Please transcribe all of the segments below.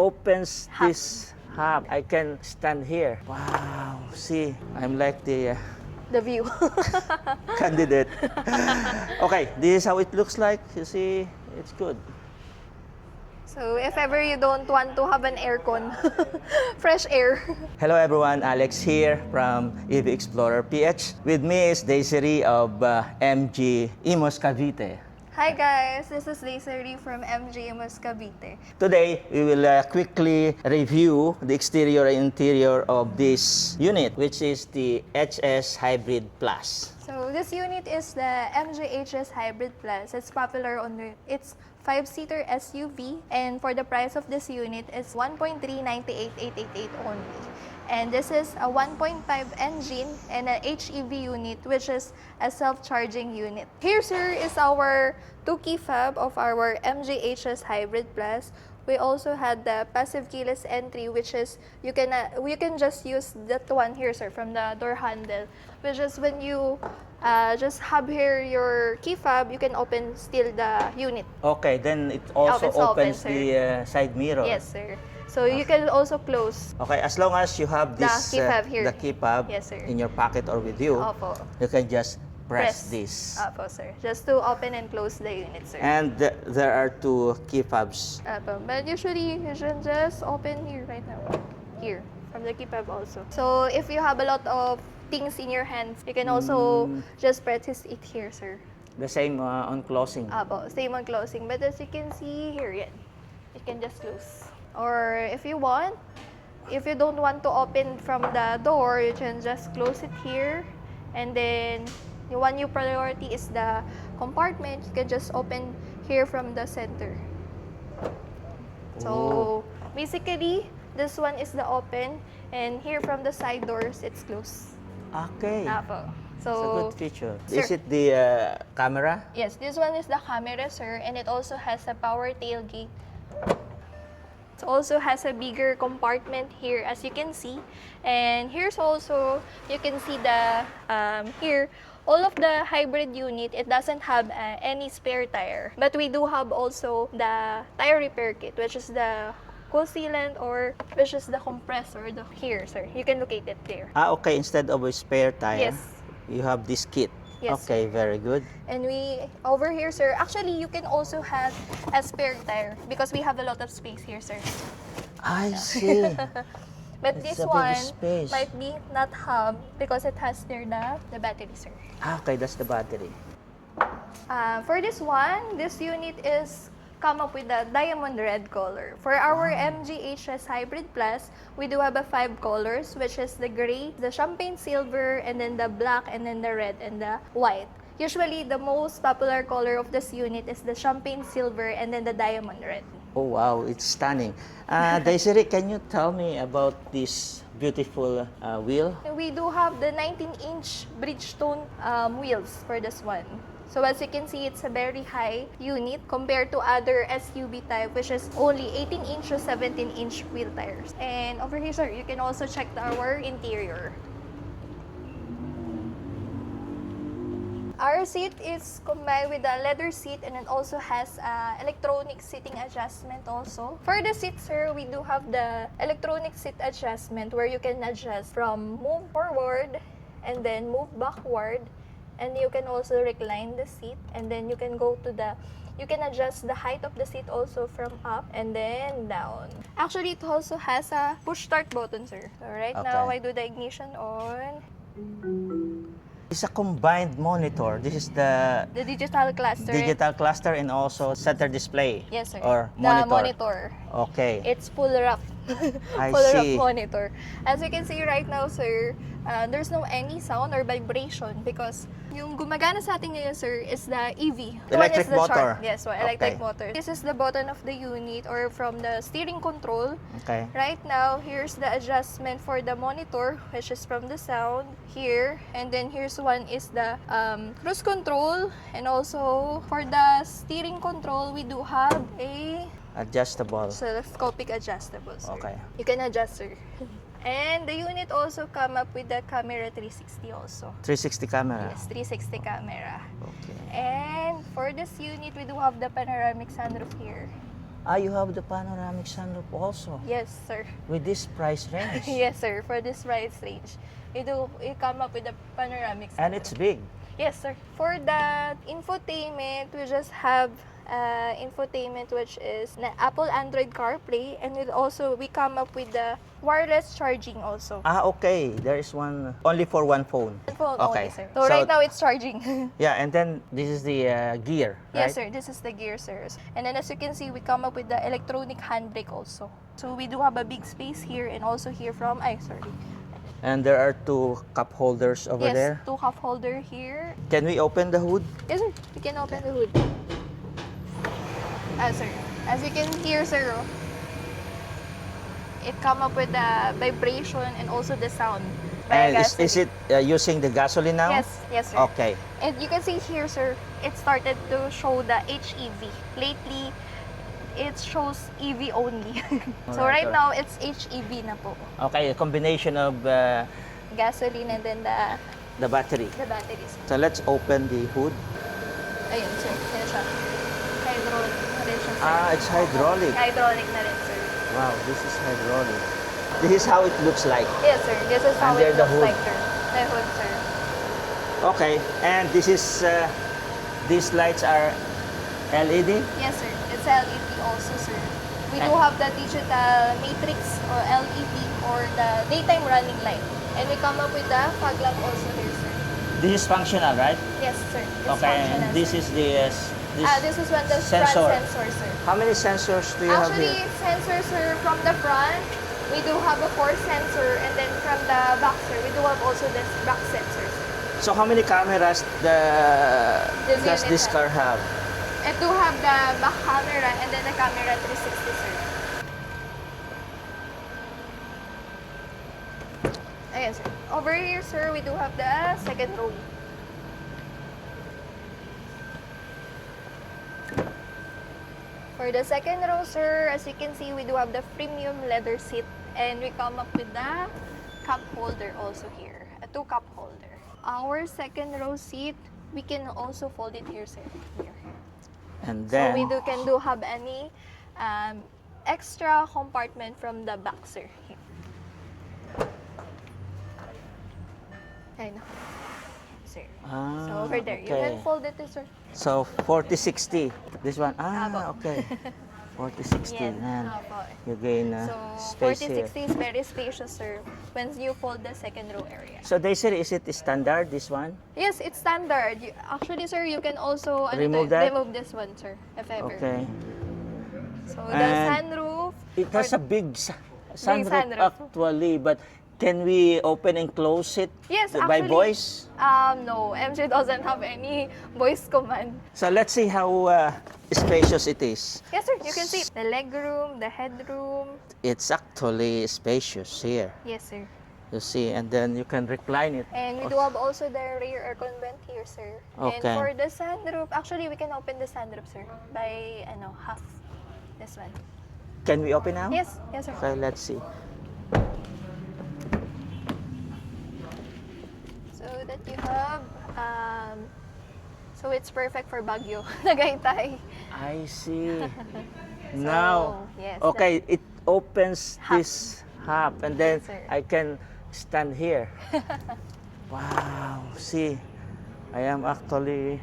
opens this hub. I can stand here. Wow, see, I'm like the The view. candidate. Okay, this is how it looks like. You see, it's good. So if ever you don't want to have an aircon, fresh air. Hello everyone, Alex here from EV Explorer PH. With me is Desiree of MG Imos Cavite. Hi guys, this is Desiree from MG Imos Cavite. Today, we will quickly review the exterior and interior of this unit, which is the HS Hybrid Plus. So this unit is the MGHS Hybrid Plus. It's popular on its 5-seater SUV, and for the price of this unit is 1.398888 only. And this is a 1.5 engine and a HEV unit, which is a self-charging unit. Here, sir, is our 2-key fob of our MGHS Hybrid Plus. We also had the passive keyless entry, which is you can just use that one here, sir, from the door handle, which is when you just have here your key fob, you can open still the unit. Okay, then it also opens the side mirror. Yes, sir. So you can also close. Okay, as long as you have this The key fob here. the key fob Yes, sir. in your pocket or with you, Opo. you can just press this. Opo, sir. Just to open and close the unit, sir. And there are 2 key fobs. Opo. But usually, you should just open here right now. Here, from the key fob also. So if you have a lot of things in your hands, you can also just press it here, sir. The same on closing. Opo, same on closing. But as you can see here, yan. You can just close. Or if you want, if you don't want to open from the door, you can just close it here. And then, the one you priority is the compartment. You can just open here from the center. So, basically, this one is the open. And here from the side doors, it's closed. Okay. Apo. It's a So, good feature. sir. Is it the camera? yes, this one is the camera, sir. And it also has a power tailgate. It also has a bigger compartment here, as you can see. And here's also, you can see the, here, all of the hybrid unit, it doesn't have any spare tire. But we do have also the tire repair kit, which is the cool sealant or which is the compressor here, sir. You can locate it there. Okay, instead of a spare tire, Yes. you have this kit. Yes, Okay, very good. And we, over here, sir, actually, you can also have a spare tire because we have a lot of space here, sir. I see. But It's this a big one space. might be not hub because it has there the battery, sir. Okay, that's the battery. For this one, this unit is come up with a diamond red color. For our MGHS Hybrid Plus, we do have 5 colors, which is the gray, the champagne silver, and then the black, and then the red, and the white. Usually, the most popular color of this unit is the champagne silver and then the diamond red. Oh wow, it's stunning. Desiree, can you tell me about this beautiful wheel? We do have the 19-inch Bridgestone wheels for this one. So as you can see, it's a very high unit compared to other SUV type, which is only 18-inch to 17-inch wheel tires. And over here, sir, you can also check our interior. Our seat is combined with a leather seat, and it also has electronic seating adjustment also. For the seat, sir, we do have the electronic seat adjustment where you can adjust from move forward and then move backward. And you can also recline the seat, and then you can go to you can adjust the height of the seat also from up and then down. Actually, it also has a push start button, sir. So right now, I do the ignition on. It's a combined monitor. This is the The digital cluster. digital cluster and also center display. Yes, sir. Or The monitor. monitor. Okay. It's full wrap. I Full wrap see. monitor. As you can see right now, sir, there's no any sound or vibration because yung gumagana sa atin ngayon, sir, is the EV. Electric the motor. Yes, so electric Okay. motor. This is the button of the unit or from the steering control. Okay. Right now, here's the adjustment for the monitor, which is from the sound here. And then here's one is the cruise control. And also, for the steering control, we do have a Adjustable. telescopic adjustable, sir. Okay. You can adjust, sir. And the unit also come up with the camera 360 also. 360 camera. Yes, 360 camera. Okay. And for this unit, we do have the panoramic sunroof here. Ah, you have the panoramic sunroof also Yes, sir. with this price range. Yes, sir. For this price range, you come up with a panoramic And sunroof. it's big. Yes, sir. For the infotainment, we just have infotainment which is na Apple Android CarPlay, and we come up with the wireless charging also. Ah, okay. There is one only for one phone. One phone Okay. only, sir. So right now it's charging. Yeah, and then this is the gear, right? Yes, sir. This is the gear, sir. And then as you can see, we come up with the electronic handbrake also. So we do have a big space here and also here sorry. And there are two cup holders over Yes, there. 2 cup holder here. Can we open the hood? Yes, sir. We can open the hood. Sir. As you can hear, sir, it come up with the vibration and also the sound. by And is gasoline. it using the gasoline now? Yes, sir. Okay. And you can see here, sir, it started to show the HEV. Lately, it shows EV only. So Alright, right now, it's HEV na po. Okay, a combination of Gasoline and then the battery. the batteries. So let's open the hood. Ayun, sir. Yan siya. Hydraulic na rin siya, sir. Ah, it's hydraulic. Hydraulic na rin, sir. Wow, this is hydraulic. This is how it looks like. Yes, sir. This is how Under it the looks hood. like, sir. The hood, sir. Okay, and this is these lights are LED. Yes, sir. It's LED also, sir. We do And- have the digital matrix or LED or the daytime running light. And we come up with the fog lamp also here, sir. This is functional, right? Yes, sir. It's Okay, and functional, this sir. is the This is when the sensor. front sensor, sir. How many sensors do you have Actually, here? sensors, sir, from the front, we do have a 4 sensor. And then from the back, sir, we do have also this back sensor, sir. So how many cameras does unit this has. car have? It do have the back camera and then the camera 360, sir. Ayan, sir. Over here, sir, we do have the second row. For the second row, sir, as you can see, we do have the premium leather seat. And we come up with the cup holder also here. A 2 cup holder. Our second row seat, we can also fold it here, sir. Here. And So then we can have any extra compartment from the back, sir. Here. Ayun na. Sir. So over there, you can fold it, sir. So 40-60. This one. Apo. Okay. 40-60. Yan. Man, Apo. you gain So space here. 4060 is very spacious, sir, when you fold the second row area. So they said, is it standard, this one? Yes, it's standard. Actually, sir, you can also Remove that? remove this one, sir, if ever. Okay. So the And sunroof. It has a big sunroof sunroof. actually, but can we open and close it Yes, by actually, voice? No, MJ doesn't have any voice command. So let's see how spacious it is. Yes, sir, you can see the legroom, the headroom. It's actually spacious here. Yes, sir. You see, and then you can recline it. And we do have also the rear aircon vent here, sir. Okay. And for the sunroof, actually, we can open the sunroof, sir, by half. This one. Can we open now? Yes, yes, sir. Okay, let's see. So that you have, so it's perfect for Baguio, Tagaytay. I see. Now, yes, okay, it opens Half. this half, and then Yes, sir. I can stand here. Wow, see, I am actually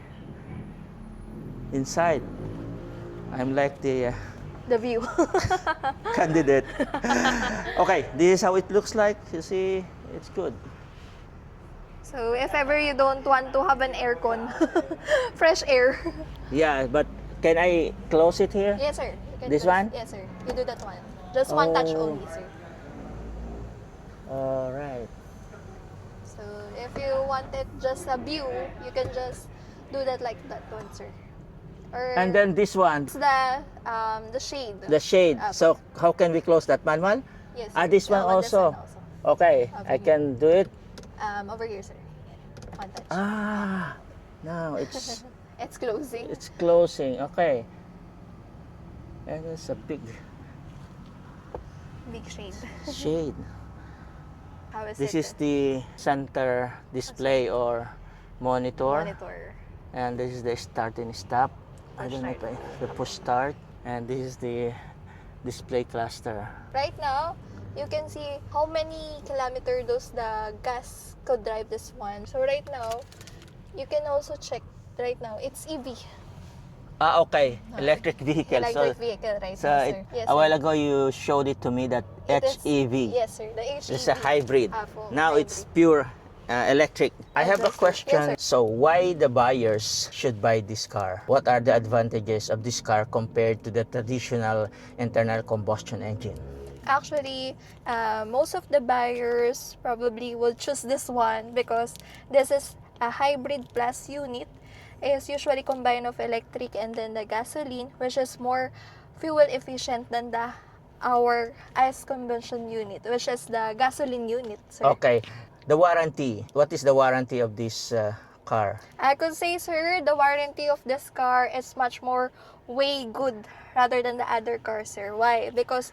inside. I'm like the The view. candidate. Okay, this is how it looks like. You see, it's good. So if ever you don't want to have an aircon, fresh air. Yeah, but can I close it here? Yes, sir. You can This press- one? Yes, sir. You do that one. Just one touch Oh. only, sir. All right. So if you wanted just a view, you can just do that like that one, sir. Or And then this one, it's the shade. the shade. Apo. So how can we close that manual? Yes. Ah, sir. this one also. Okay, Over I here. can do it. Over here, sir. One touch. Ah, now it's It's closing. it's closing. Okay. And it's a big Big shade. shade. How is This it? is the center display or monitor. Monitor. And this is the start and stop. I Push don't know start. if the push start. And this is the display cluster. Right now, you can see how many kilometers does the gas could drive this one. So right now, you can also check. Right now, it's EV. Ah, okay. Electric vehicle. Electric vehicle right So now, it, sir. Yes, a sir. while ago you showed it to me that It is- HEV. Yes, sir. The HEV. It's a hybrid. Full Now hybrid. it's pure electric. I have a Yes, sir. question. Yes, So why the buyers should buy this car? What are the advantages of this car compared to the traditional internal combustion engine? Actually, most of the buyers probably will choose this one because this is a hybrid plus unit. Is usually combined of electric and then the gasoline, which is more fuel efficient than our ICE combustion unit, which is the gasoline unit, sir. Okay. The warranty. What is the warranty of this car? I could say, sir, the warranty of this car is much more way good rather than the other car, sir. Why? Because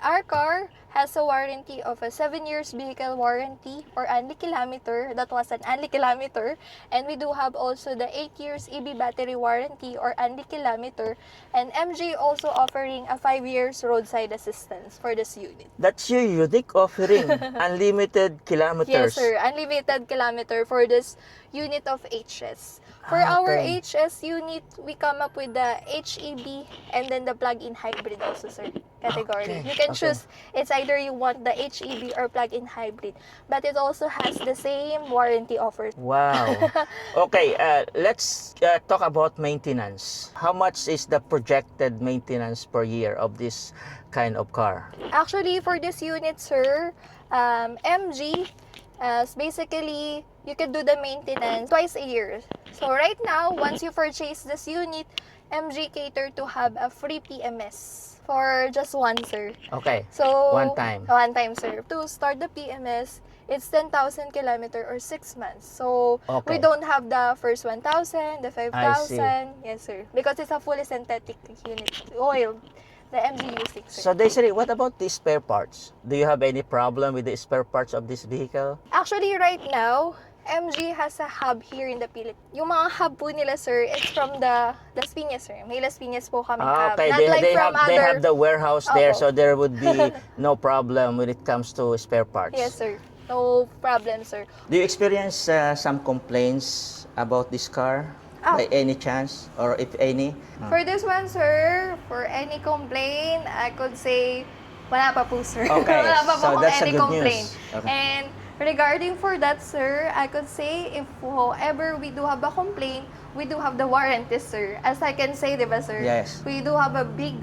our car has a warranty of a 7 years vehicle warranty or only kilometer. That was an only kilometer. And we do have also the 8 years EV battery warranty or only kilometer. And MG also offering a 5 years roadside assistance for this unit. That's your unique offering. Unlimited kilometers. Yes, sir. Unlimited kilometer for this unit of HS. For our Okay. HS unit, we come up with the HEB and then the plug-in hybrid also, sir, category. Okay, You can okay. choose, it's either you want the HEB or plug-in hybrid. But it also has the same warranty offer. Wow. Okay, let's talk about maintenance. How much is the projected maintenance per year of this kind of car? Actually, for this unit, sir, MG, basically, you can do the maintenance twice a year. So right now, once you purchase this unit, MG cater to have a free PMS for just one, sir. Okay. So One time. One time, sir. To start the PMS, it's 10,000 kilometer or 6 months. So Okay. we don't have the first 1,000, the I see. 5,000. Yes, sir. Because it's a fully synthetic unit oil. The MG using, sir. So Desiree, what about the spare parts? Do you have any problem with the spare parts of this vehicle? Actually, right now, MG has a hub here in the Philippines. Yung mga hub po nila, sir, it's from the Las Piñas, sir. May Las Piñas po kami hub. Okay, Not they, like they from have they other... have the warehouse there, Opo. so there would be no problem when it comes to spare parts. Yes, sir. No problem, sir. Do you experience some complaints about this car Ah. by any chance, or if any? For this one, sir, for any complaint, I could say, wala pa po, sir. Okay, Wala pa po so akong that's a any good complaint. news. Okay. And regarding for that, sir, I could say, if however we do have a complaint, we do have the warranty, sir. As I can say, di ba, sir? Yes. We do have a big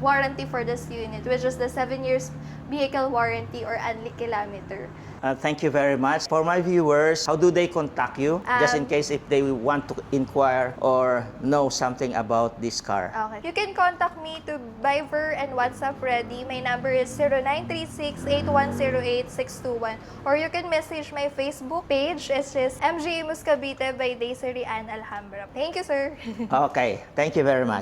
warranty for this unit, which is the 7 years vehicle warranty or only kilometer. Thank you very much. For my viewers, how do they contact you? Just in case if they want to inquire or know something about this car. Okay. You can contact me to Viber and WhatsApp ready. My number is 0936-8108-621. Or you can message my Facebook page. It's just MG Muscabite by Desiree Ann Alhambra. Thank you, sir. Okay, thank you very much.